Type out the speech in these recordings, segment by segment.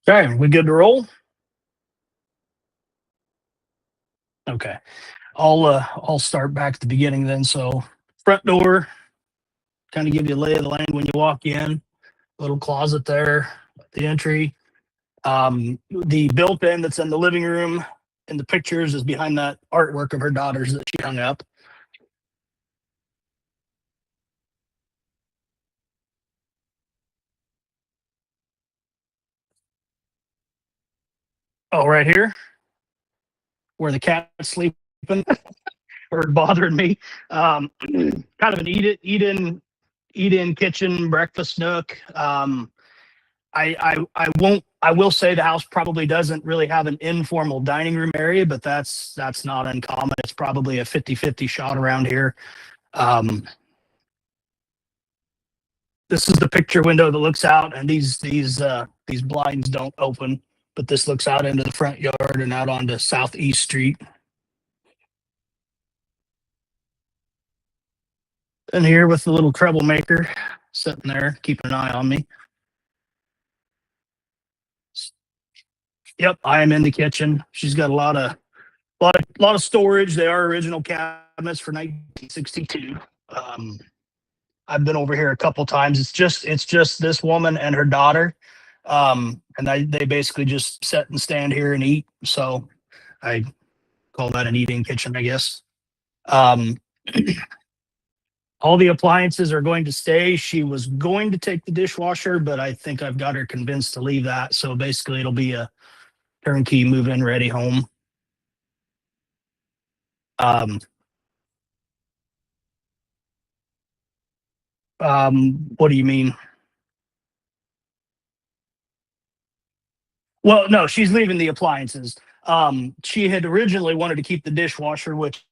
Okay, we good to roll? Okay. I'll start back at the beginning then. So front door, kind of give you a lay of the land when you walk in. Little closet there at the entry. The built-in that's in the living room in the pictures is behind that artwork of her daughters that she hung up. Oh, right here where the cat's sleeping or bothering me. Kind of an eat in kitchen breakfast nook. I will say the house probably doesn't really have an informal dining room area, but that's not uncommon. It's probably a 50-50 shot around here. Um, this is the picture window that looks out, and these blinds don't open, but this looks out into the front yard and out onto Southeast Street. And here with the little troublemaker sitting there, keeping an eye on me. Yep, I am in the kitchen. She's got a lot of storage. They are original cabinets for 1962. Um, I've been over here a couple times. It's just this woman and her daughter, and they basically just sit and stand here and eat. So I call that an eating kitchen, I guess. Um, all the appliances are going to stay. She was going to take the dishwasher, but I think I've got her convinced to leave that. So basically, it'll be a turnkey move-in ready home. Um, what do you mean? Well, no, she's leaving the appliances. She had originally wanted to keep the dishwasher, which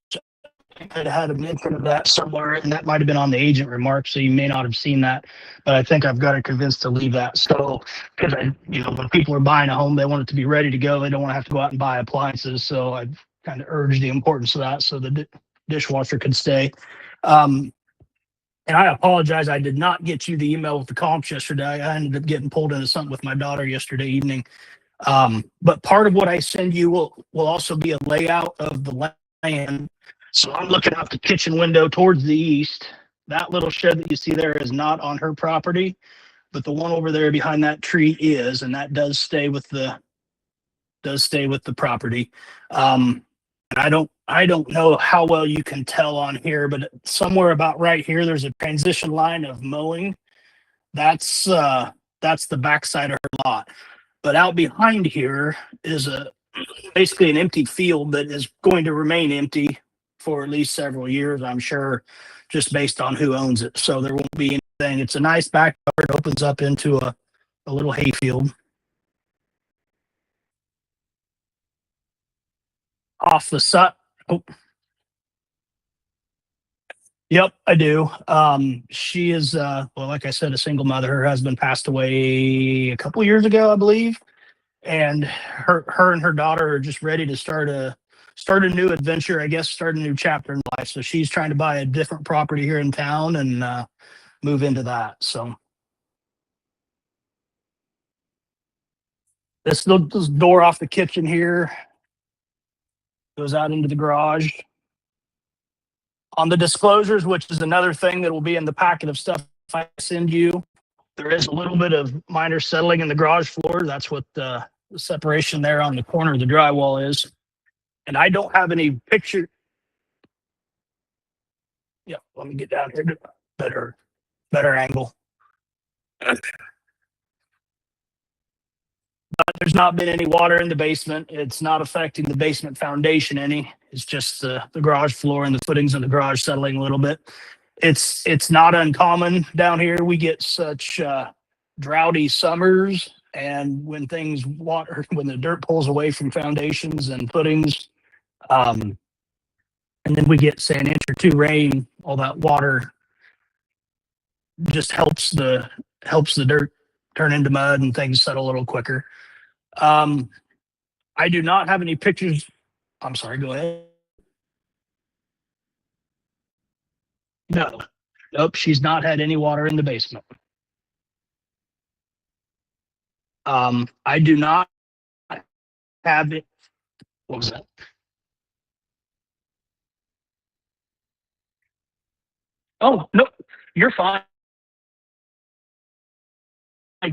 I had a mention of that somewhere, and that might have been on the agent remarks, so you may not have seen that. But I think I've got her convinced to leave that. So, because when people are buying a home, they want it to be ready to go. They don't want to have to go out and buy appliances. So I've kind of urged the importance of that, so the dishwasher could stay. Um, and I apologize, I did not get you the email with the comps yesterday. I ended up getting pulled into something with my daughter yesterday evening. But part of what I send you will also be a layout of the land. So I'm looking out the kitchen window towards the east. That little shed that you see there is not on her property, but the one over there behind that tree is, and that does stay with the property. And I don't know how well you can tell on here, but somewhere about right here, there's a transition line of mowing. That's the backside of her lot. But out behind here is basically an empty field that is going to remain empty for at least several years, I'm sure, just based on who owns it. So there won't be anything. It's a nice backyard, opens up into a little hayfield off the side. Oh, yep, I do. She is, well, like I said, a single mother. Her husband passed away a couple years ago, I believe, and her and her daughter are just ready to start a new adventure, I guess, start a new chapter in life. So she's trying to buy a different property here in town and move into that. So this door off the kitchen here goes out into the garage. On the disclosures, which is another thing that will be in the packet of stuff I send you, there is a little bit of minor settling in the garage floor. That's what the separation there on the corner of the drywall is. And I don't have any picture. Yeah, let me get down here to better angle. There's not been any water in the basement. It's not affecting the basement foundation any. It's just the garage floor and the footings in the garage settling a little bit. It's not uncommon down here. We get such droughty summers, and when things water, when the dirt pulls away from foundations and footings, um, and then we get say an inch or two rain, all that water just helps the dirt turn into mud and things settle a little quicker. Um, I do not have any pictures. I'm sorry, go ahead. No, nope, she's not had any water in the basement. I do not have it. What was that? Oh, no, you're fine. I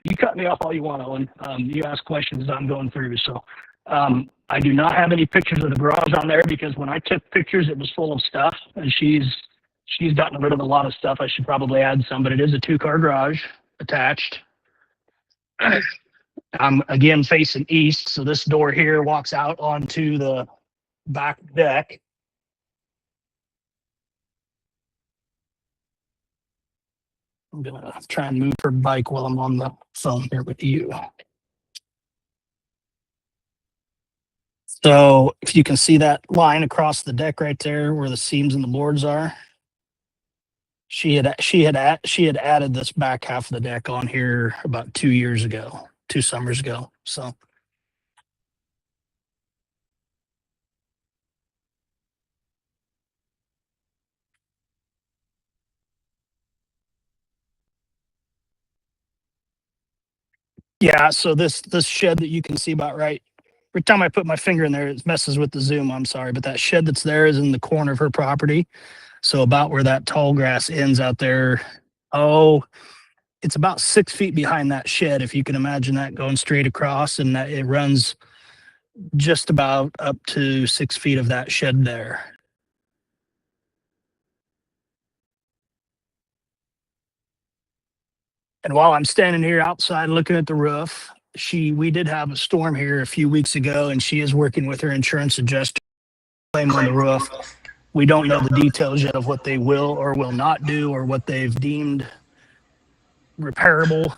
you cut me off all you want, Owen. You ask questions as I'm going through. So I do not have any pictures of the garage on there because when I took pictures, it was full of stuff, and she's gotten rid of a lot of stuff. I should probably add some, but it is a 2-car garage attached. I'm again facing east, so this door here walks out onto the back deck. I'm gonna try and move her bike while I'm on the phone here with you. So if you can see that line across the deck right there where the seams and the boards are, she had added this back half of the deck on here about 2 years ago, 2 summers ago. So yeah, so this shed that you can see about right. Every time I put my finger in there, it messes with the zoom. I'm sorry, but that shed that's there is in the corner of her property. So about where that tall grass ends out there. Oh, it's about 6 feet behind that shed, if you can imagine that going straight across, and that it runs just about up to 6 feet of that shed there. And while I'm standing here outside looking at the roof, we did have a storm here a few weeks ago, and she is working with her insurance adjuster claim on the roof. We don't know the details yet of what they will or will not do or what they've deemed repairable.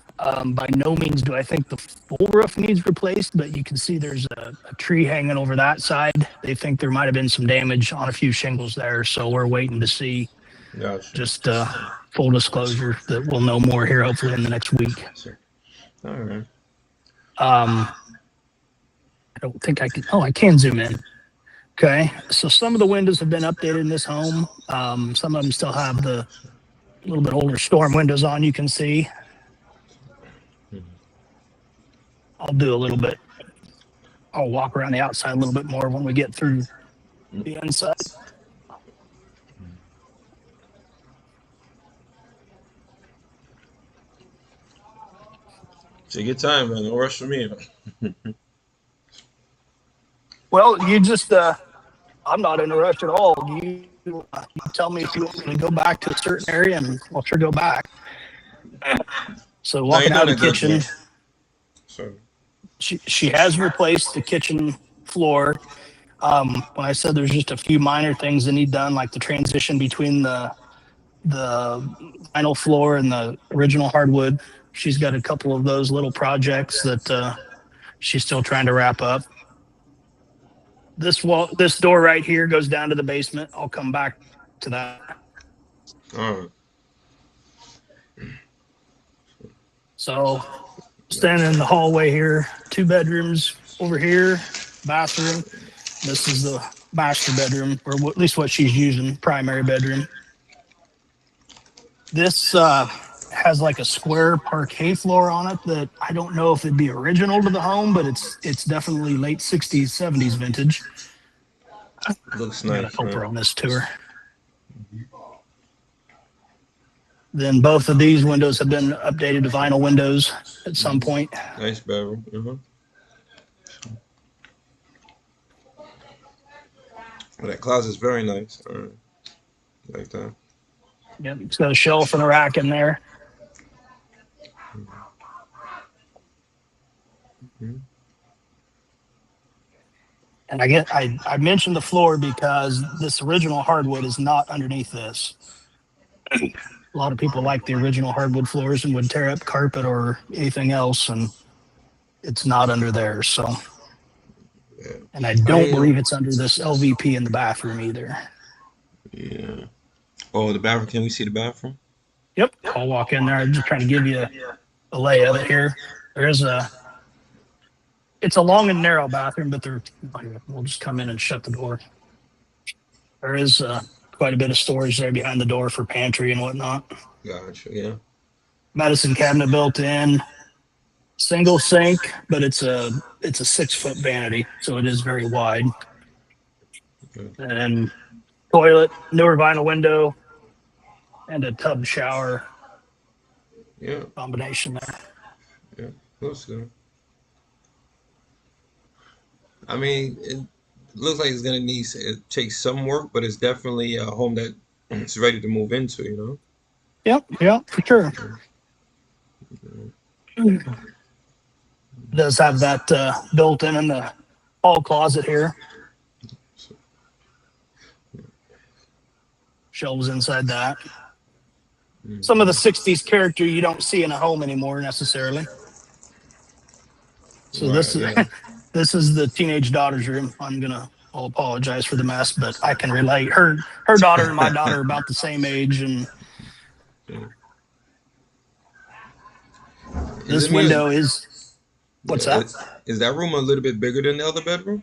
By no means do I think the full roof needs replaced, but you can see there's a tree hanging over that side. They think there might have been some damage on a few shingles there, so we're waiting to see. Gotcha. Just full disclosure that we'll know more here hopefully in the next week. All right. I don't think I can. Oh, I can zoom in. Okay, so some of the windows have been updated in this home. Some of them still have the little bit older storm windows on. You can see. I'll do a little bit. I'll walk around the outside a little bit more when we get through the inside. Take your time, man. Don't rush for me. Well, you just, I'm not in a rush at all. You tell me if you want me to go back to a certain area and I'll sure go back. So walking out of the kitchen, she has replaced the kitchen floor. When I said there's just a few minor things that need done, like the transition between the vinyl floor and the original hardwood. She's got a couple of those little projects that she's still trying to wrap up. This door right here goes down to the basement. I'll come back to that. All right. So standing in the hallway here, 2 bedrooms over here, bathroom. This is the master bedroom, or at least what she's using, primary bedroom. This has like a square parquet floor on it that I don't know if it'd be original to the home, but it's definitely late 60s, 70s vintage. Looks nice. Help her on this tour. Then both of these windows have been updated to vinyl windows at some point. Nice bedroom. Well, that closet's very nice. All right. Like that. Yep, it's got a shelf and a rack in there. And I mentioned the floor because this original hardwood is not underneath this. A lot of people like the original hardwood floors and would tear up carpet or anything else, and it's not under there. So, and I don't believe it's under this LVP in the bathroom either. Yeah. Oh, the bathroom. Can we see the bathroom? Yep. I'll walk in there. I'm just trying to give you a lay of it here. It's a long and narrow bathroom, but we'll just come in and shut the door. There is quite a bit of storage there behind the door for pantry and whatnot. Gotcha. Yeah. Medicine cabinet built in. Single sink, but it's a 6-foot vanity, so it is very wide. Okay. And toilet, newer vinyl window, and a tub shower Yeah, combination there. yeah, looks good. I mean, it looks like it's gonna need it takes some work, but it's definitely a home that it's ready to move into. Yep, for sure. Does have that built in the hall closet here. So, Shelves inside that. mm, Some of the 60s character you don't see in a home anymore necessarily. So right, this is yeah. this is the teenage daughter's room. I'll apologize for the mess, but I can relate. Her daughter and my daughter are about the same age, and Is this it me? window is what's Yeah, that? is that room a little bit bigger than the other bedroom?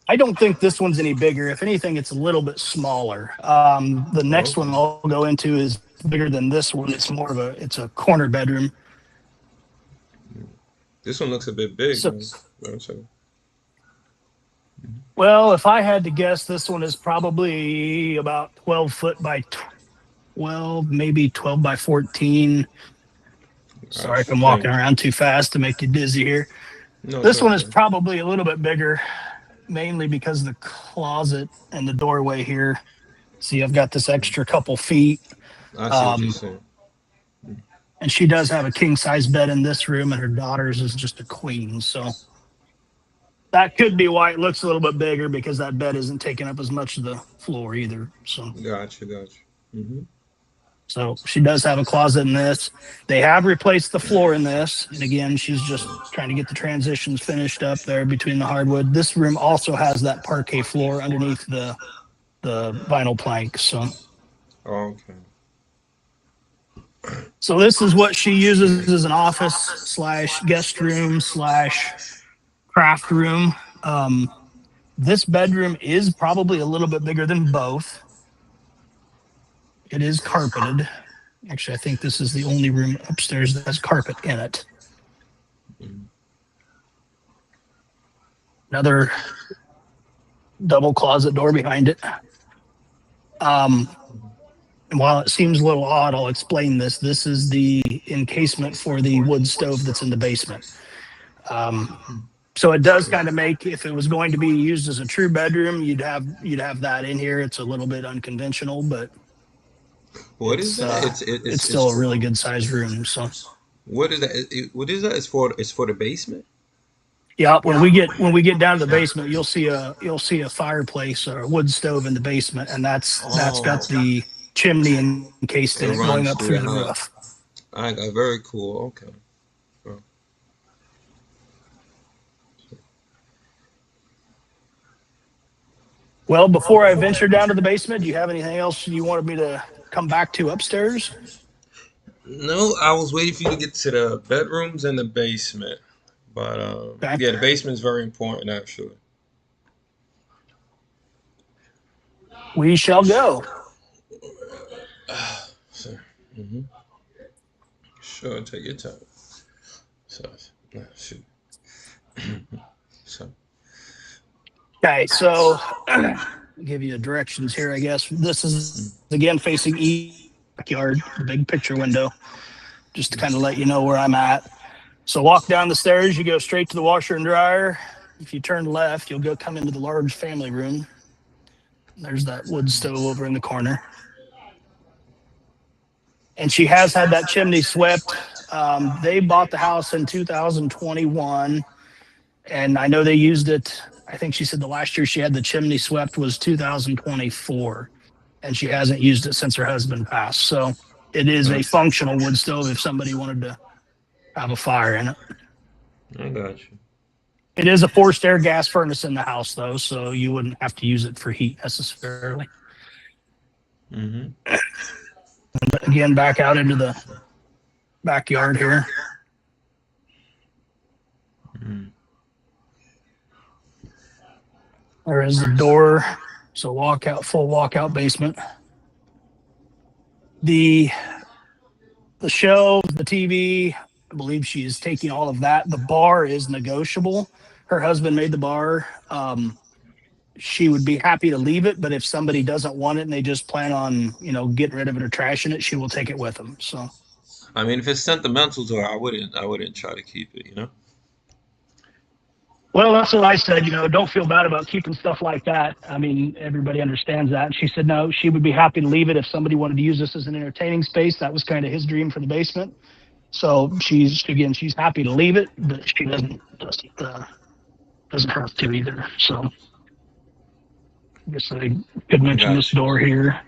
I don't think this one's any bigger. If anything, it's a little bit smaller. The Oh, next one I'll go into is bigger than this one. It's a corner bedroom. this one looks a bit big. So, One second. well, if I had to guess, this one is probably about 12 foot by 12, maybe 12 by 14. Sorry if I'm walking around too fast to make you dizzy here. No, it's This one is okay. probably a little bit bigger, mainly because of the closet and the doorway here. See, I've got this extra couple feet. I see what you're saying. And she does have a king size bed in this room, and her daughter's is just a queen. So that could be why it looks a little bit bigger, because that bed isn't taking up as much of the floor either. Gotcha. Mm-hmm. So she does have a closet in this. They have replaced the floor in this. And again, she's just trying to get the transitions finished up there between the hardwood. This room also has that parquet floor underneath the vinyl plank. So this is what she uses as an office slash guest room slash craft room. This bedroom is probably a little bit bigger than both. It is carpeted. Actually, I think this is the only room upstairs that has carpet in it. Another double closet door behind it. And while it seems a little odd, I'll explain this. This is the encasement for the wood stove that's in the basement. So it does kind of make, if it was going to be used as a true bedroom, you'd have that in here. It's a little bit unconventional, but what is that? It's still a really good sized room. So what is that? What is that? It's for the basement. Yeah, when we get down to the basement, you'll see a fireplace or a wood stove in the basement, and that's got the chimney encased in it going up through the roof. I got very cool. Okay. Well, before I venture down to the basement, do you have anything else you wanted me to come back to upstairs? No, I was waiting for you to get to the bedrooms and the basement. But Okay. yeah, the basement is very important, actually. We shall go. Sure, take your time. Shoot. Okay, so I'll give you directions here, I guess. This is again facing east backyard, the big picture window, just to kind of let you know where I'm at. So walk down the stairs, you go straight to the washer and dryer. If you turn left, you'll come into the large family room. There's that wood stove over in the corner. And she has had that chimney swept. They bought the house in 2021, and I know they used it. I think she said the last year she had the chimney swept was 2024, and she hasn't used it since her husband passed. So it is a functional wood stove if somebody wanted to have a fire in it. I got you. It is a forced air gas furnace in the house, though, so you wouldn't have to use it for heat necessarily. Mm-hmm. And again, back out into the backyard here. Mm-hmm. There is the door, so full walkout basement. The shelves, the TV, believe she is taking all of that. The bar is negotiable. Her husband made the bar. She would be happy to leave it, but if somebody doesn't want it and they just plan on, getting rid of it or trashing it, she will take it with them. So, I mean, if it's sentimental to her, I wouldn't try to keep it, you know? well, that's what I said. Don't feel bad about keeping stuff like that. I mean, everybody understands that. And she said no, she would be happy to leave it if somebody wanted to use this as an entertaining space. That was kind of his dream for the basement. So she's happy to leave it, but she doesn't have to either. So I guess I could mention this Gotcha. door here.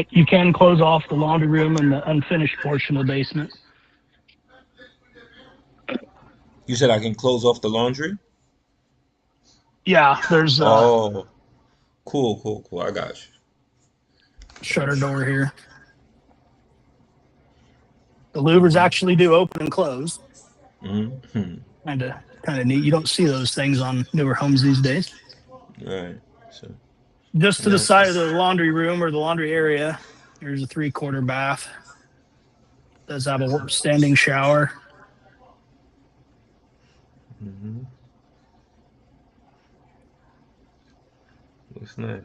You can close off the laundry room and the unfinished portion of the basement. You said I can close off the laundry? Yeah, there's a Oh, cool, cool, cool. I got shutter door here. The louvers actually do open and close. you. Hmm. Kind of neat. You don't see those things on newer homes these days. Right. So, Just to the nice. side of the laundry room or the laundry area, there's a 3/4 bath. Does have a standing shower. Hmm. Looks nice.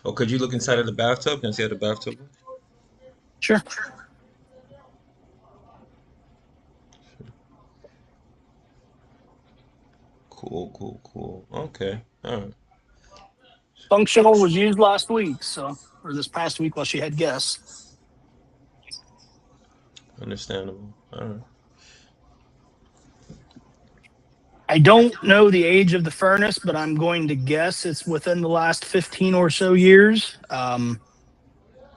Oh, could you look inside of the bathtub? Can I see how the bathtub looks? Sure. Cool, cool, cool. Okay. All right. Functional was used last week, or this past week while she had guests. Understandable. All right. I don't know the age of the furnace, but I'm going to guess it's within the last 15 or so years.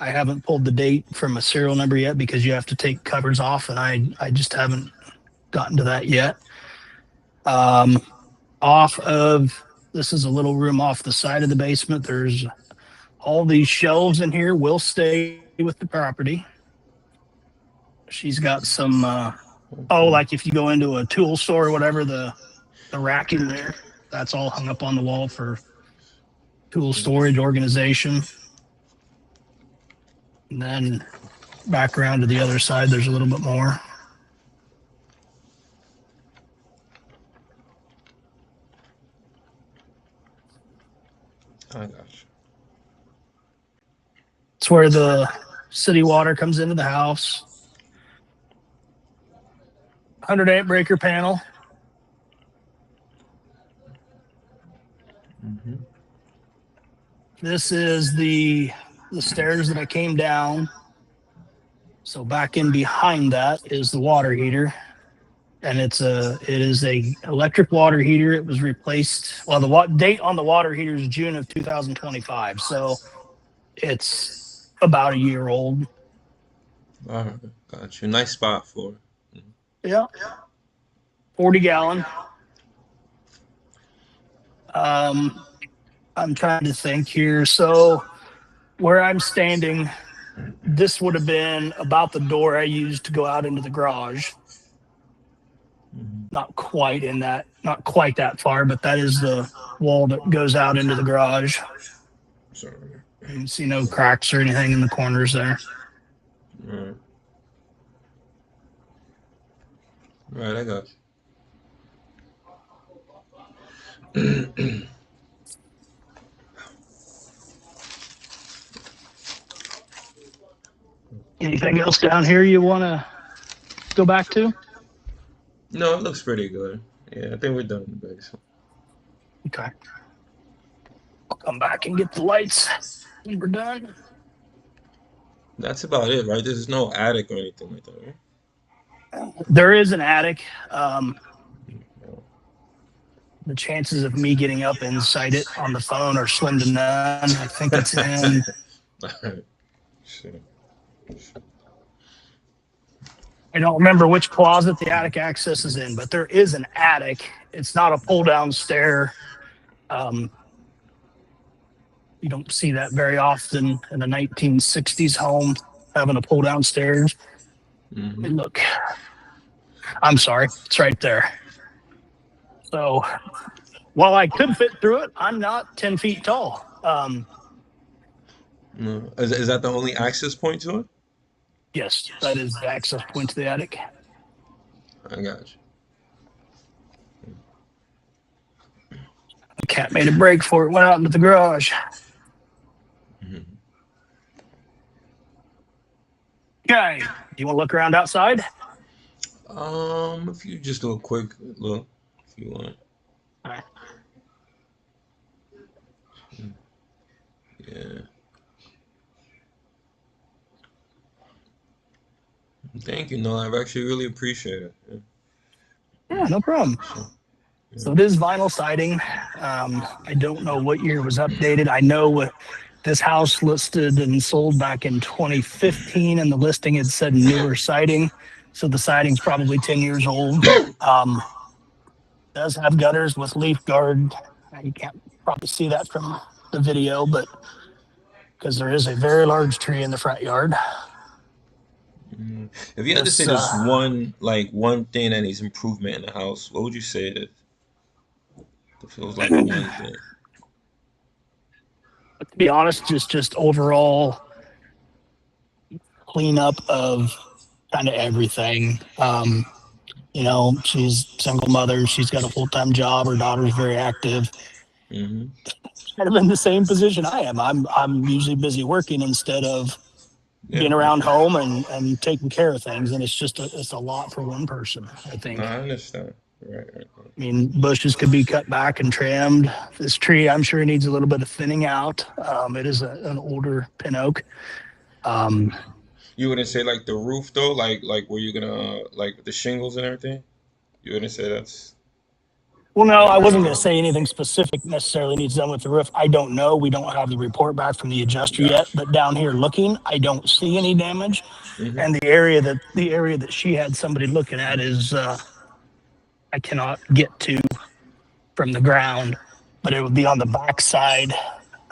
I haven't pulled the date from a serial number yet because you have to take covers off, and I just haven't gotten to that yet. This is a little room off the side of the basement. There's all these shelves in here will stay with the property. She's got some, Okay. like if you go into a tool store or whatever, the rack in there, that's all hung up on the wall for tool storage organization. And then back around to the other side, there's a little bit more. I got you. It's where the city water comes into the house. 100-amp breaker panel. Hmm. This is the stairs that I came down. So back in behind that is the water heater, and it is a electric water heater. It was replaced. Well, the date on the water heater is June of 2025, so it's about a year old. All right. Got you. Nice spot for it. Yeah, 40-gallon. I'm trying to think here. So where I'm standing, this would have been about the door I used to go out into the garage. Mhm. Not quite that far, but that is the wall that goes out into the garage. Sorry. You can see no cracks or anything in the corners there. Right. Right, I got you. Anything else down here you want to go back to? No, it looks pretty good. Yeah, I think we're done in the basement. Okay. I'll come back and get the lights when we're done. That's about it, right? There's no attic or anything like that, right? There is an attic. No. The chances of me getting up inside it on the phone are slim to none. I think it's in. All right. Sure. I don't remember which closet the attic access is in, but there is an attic. It's not a pull-down stair. You don't see that very often in a 1960s home, having a pull-down stairs. Hmm. And look, I'm sorry, it's right there. So while I could fit through it, I'm not 10 feet tall. No. Is that the only access point to it? Yes, that is the access point to the attic. I got The cat made a break for it, went out into the garage. you. Okay, do you want to look around outside? If you just do a quick look, if you want. All right. Yeah. Thank you, Noah. I actually really appreciate it. Yeah. Yeah, no problem. So, yeah. So it is vinyl siding. I don't know what year it was updated. I know this house listed and sold back in 2015, and the listing had said newer siding. So the siding's probably 10 years old. Does have gutters with leaf guard. You can't probably see that from the video, but because there is a very large tree in the front yard. If you had to say there's one thing that needs improvement in the house, what would you say it is? If it was like one thing. To be honest, just overall cleanup of kind of everything. She's single mother. She's got a full-time job. Her daughter's very active. Hmm. Kind of in the same position I am. I'm usually busy working instead of being around home and taking care of things. And it's a lot for one person, I think. No, I understand. Right. I mean, bushes could be cut back and trimmed. This tree, I'm sure, needs a little bit of thinning out. It is an older pin oak. You wouldn't say like the roof though, like where you gonna like the shingles and everything? You wouldn't say that's Well, no, I wasn't going to say anything specific necessarily needs done with the roof. I don't know. We don't have the report back from the adjuster yet, but down here looking, I don't see any damage. Mhm. And the area that she had somebody looking at is I cannot get to from the ground, but it would be on the back side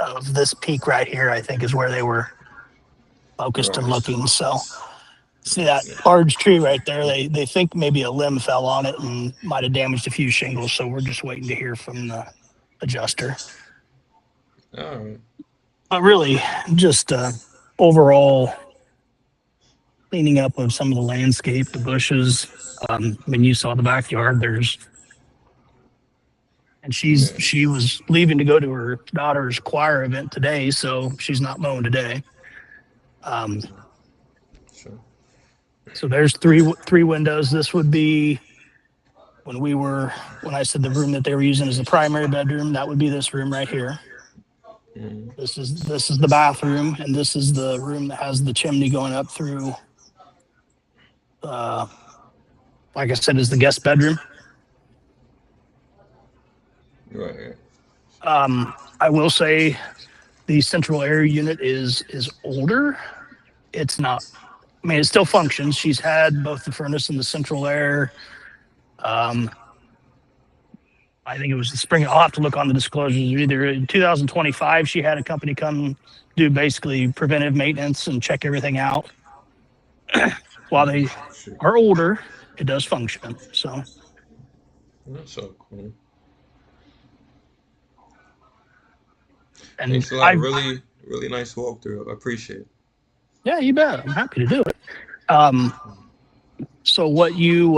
of this peak right here, I think is where they were focused and looking. So see that large tree right there? They think maybe a limb fell on it and might have damaged a few shingles. So we're just waiting to hear from the adjuster. all right. But really, just overall cleaning up of some of the landscape, the bushes. When you saw the backyard, and she was leaving to go to her daughter's choir event today, so she's not mowing today. Sure. So there's three windows. This would be when I said the room that they were using as the primary bedroom. That would be this room right here. Mhm. This is the bathroom, and this is the room that has the chimney going up through. Like I said, is the guest bedroom. Right. I will say the central air unit is older. It's not. I mean, it still functions. She's had both the furnace and the central air. I think it was the spring. I'll have to look on the disclosures. Either in 2025, she had a company come do basically preventive maintenance and check everything out. While they are older, it does function. So That's so cool. and Thanks a lot. Really, really nice walkthrough. I appreciate it. Yeah, you bet. I'm happy to do it. So what you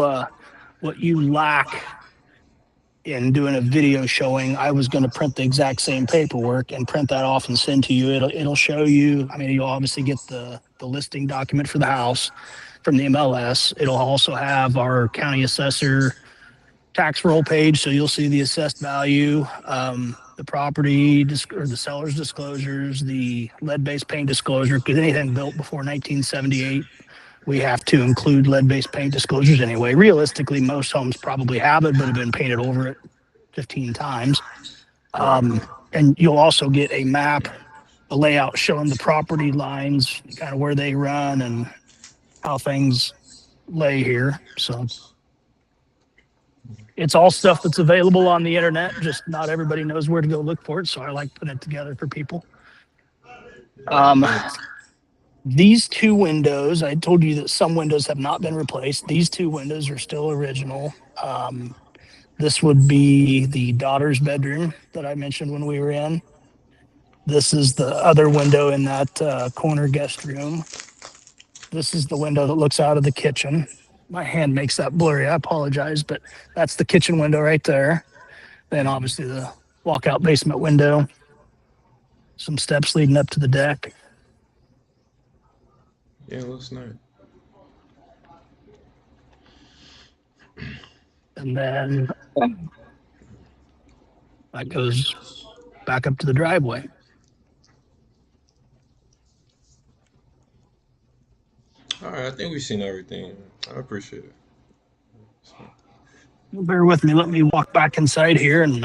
lack in doing a video showing, I was going to print the exact same paperwork and print that off and send to you. It'll show you. I mean, you'll obviously get the listing document for the house from the MLS. It'll also have our county assessor tax roll page, so you'll see the assessed value, the property or the seller's disclosures, the lead-based paint disclosure, because anything built before 1978, we have to include lead-based paint disclosures anyway. Realistically, most homes probably have it, but have been painted over it 15 times. And you'll also get a map, a layout showing the property lines, kind of where they run and how things lay here. So it's all stuff that's available on the internet, just not everybody knows where to go look for it. So I like putting it together for people. These two windows, I told you that some windows have not been replaced. These two windows are still original. This would be the daughter's bedroom that I mentioned when we were in. This is the other window in that corner guest room. This is the window that looks out of the kitchen. My hand makes that blurry. I apologize, but that's the kitchen window right there. Then obviously the walkout basement window. Some steps leading up to the deck. Yeah, it looks nice. And then that goes back up to the driveway. All right, I think we've seen everything. I appreciate it. Bear with me. Let me walk back inside here and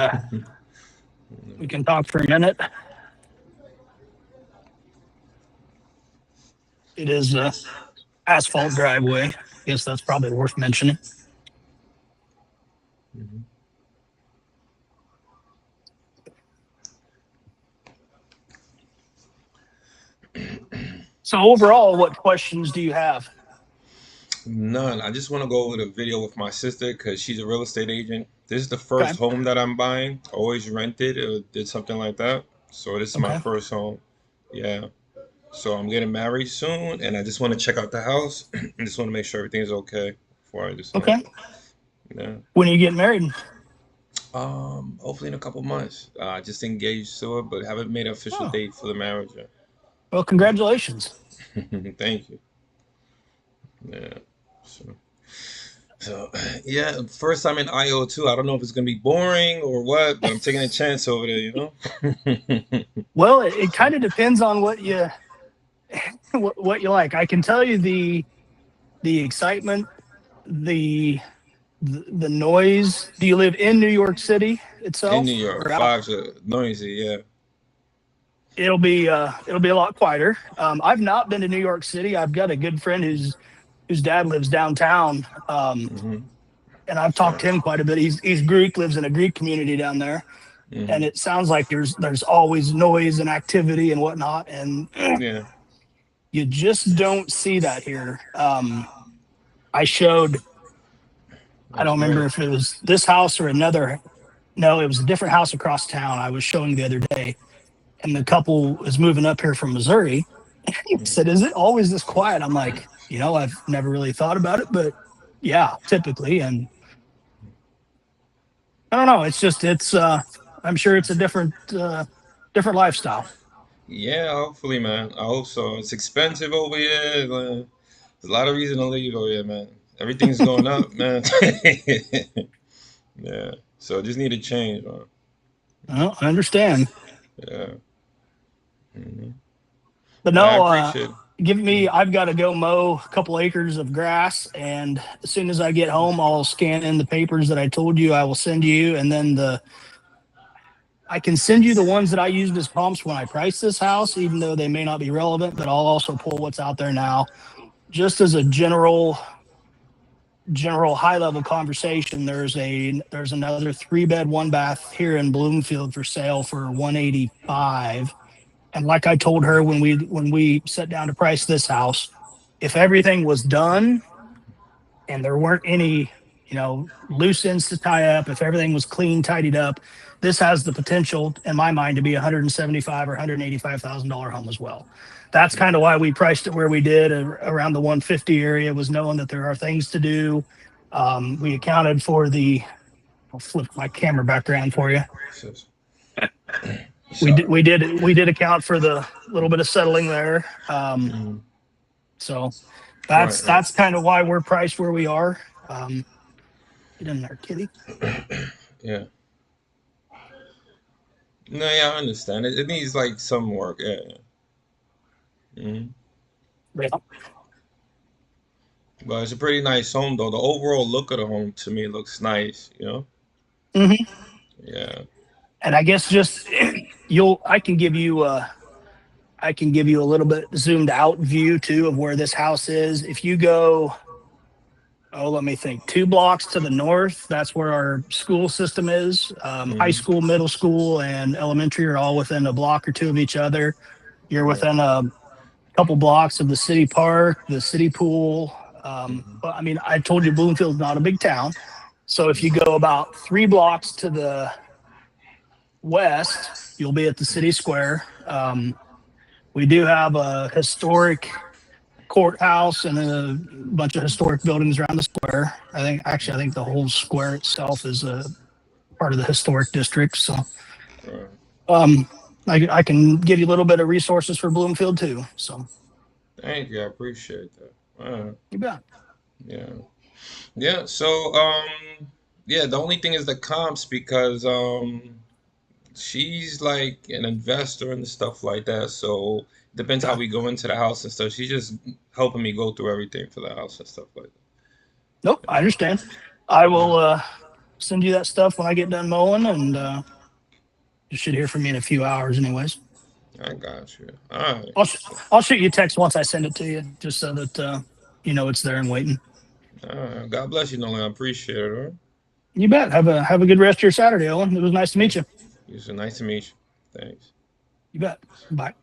we can talk for a minute. It is a asphalt driveway. I guess that's probably worth mentioning. Mhm. So overall, what questions do you have? None. I just want to go over the video with my sister because she's a real estate agent. This is the Okay. first home that I'm buying. Always rented or did something like that. So this is my Okay. first home. Yeah. So I'm getting married soon, and I just want to check out the house. I just want to make sure everything's okay before I just Okay. yeah. When are you getting married? Hopefully in a couple months. Just engaged to it, but haven't made an official Oh, date for the marriage well, congratulations. yet. Thank you. Yeah. So yeah, first time in IO too. I don't know if it's gonna be boring or what, but I'm taking a chance over there, you know? Well, it kind of depends on what you what you like. I can tell you the excitement, the the noise. Do you live in New York City In New itself York, or out? five's noisy, yeah. It'll be a lot quieter. I've not been to New York City. I've got a good friend whose dad lives downtown, Hmm. and I've talked to him quite a bit. He's Greek, lives in a Greek community down there, and Hmm. it sounds like there's always noise and activity and whatnot, and Yeah. you just don't see that here. I showed. I That's don't remember great. if it was this house or another. No, it was a different house across town. I was showing the other day, and the couple was moving up here from Missouri. He Hmm. said, "Is it always this quiet?" I'm like, I've never really thought about it, but yeah, typically. And I don't know. It's just I'm sure it's a different lifestyle. Yeah, hopefully, man. I hope so. It's expensive over here. There's a lot of reason to leave over here, man. Everything's going up, man. Yeah. So just need a change, man. Well, I understand, Yeah. Hmm. but But I no. appreciate it. Give me. Mhm. I've got to go mow a couple acres of grass, and as soon as I get home, I'll scan in the papers that I told you I will send you, and then the I can send you the ones that I used as prompts when I priced this house, even though they may not be relevant. But I'll also pull what's out there now, just as a general high level conversation. There's another 3 bed 1 bath here in Bloomfield for sale for 185. And like I told her when we sat down to price this house, if everything was done and there weren't any loose ends to tie up, if everything was clean, tidied up, this has the potential in my mind to be $175 or $185,000 home as well. That's kind of why we priced it where we did, around the 150 area, was knowing that there are things to do. We accounted for I'll flip my camera back around for you. So, we did sorry. we did we did account for the little bit of settling there. Mhm. So Right, right. that's kind of why we're priced where we are. Get in there, kitty. Yeah. No, yeah, I understand. It needs like some work. Yeah. Hmm. Yeah. But it's a pretty nice home, though. The overall look of the home to me looks nice. You know? Hmm. Yeah. And I guess just I can give you a little bit zoomed out view too of where this house is. If you go, let me think, 2 blocks to the north, that's where our school system is. High Hmm. school, middle school, and elementary are all within a block or two of each other. You're Right. within a couple blocks of the city park, the city pool. Hmm. But I mean, I told you Bloomfield's not a big town. So if you go about 3 blocks to the west, you'll be at the city square. We do have a historic courthouse and a bunch of historic buildings around the square. I think the whole square itself is a part of the historic district. So, Right. um, I can give you a little bit of resources for Bloomfield too. So, Thank you. I appreciate that. you bet. Yeah. Yeah. So, yeah, the only thing is the comps because she's like an investor and stuff like that. So depends how Okay. we go into the house and stuff. She's just helping me go through everything for the house and stuff like Nope, I that. understand. I Yeah. will send you that stuff when I get done mowing, and you should hear from me in a few hours, anyways. I got you. All right. I'll sh- I'll shoot you a text once I send it to you, just so that you know it's there and waiting. All right. God bless you, Nolan. I appreciate it. All right. You bet. Have a good rest of your Saturday, Owen. It was nice to meet you. You so nice to meet you. Thanks. You bet. Bye.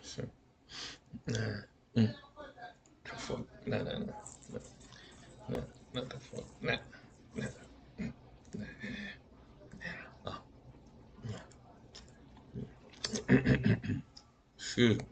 So, nah, mm, fuck. Nah, nah, nah, nah, nah, not the fuck. Nah, nah, nah. Oh. Excuse me.